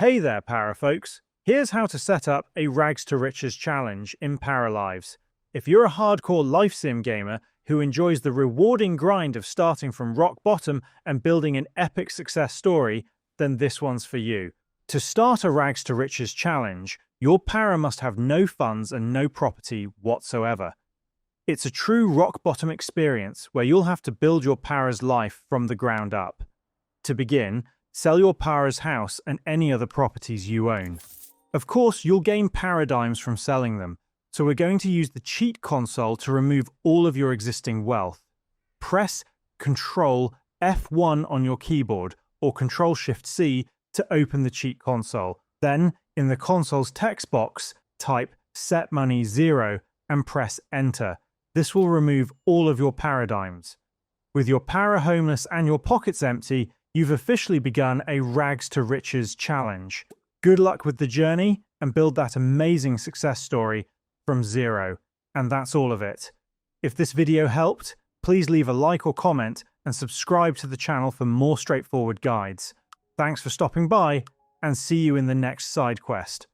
Hey there, para folks. Here's how to set up a Rags to Riches challenge in Paralives. If you're a hardcore life sim gamer who enjoys the rewarding grind of starting from rock bottom and building an epic success story, then this one's for you. To start a Rags to Riches challenge, your para must have no funds and no property whatsoever. It's a true rock bottom experience where you'll have to build your para's life from the ground up. To begin, sell your para's house and any other properties you own. Of course, you'll gain paradigms from selling them, so we're going to use the cheat console to remove all of your existing wealth. Press Ctrl F1 on your keyboard or Ctrl Shift C to open the cheat console. Then, in the console's text box, type Set Money 0 and press Enter. This will remove all of your paradigms. With your para homeless and your pockets empty, you've officially begun a Rags to Riches challenge. Good luck with the journey and build that amazing success story from zero. And that's all of it. If this video helped, please leave a like or comment and subscribe to the channel for more straightforward guides. Thanks for stopping by and see you in the next side quest.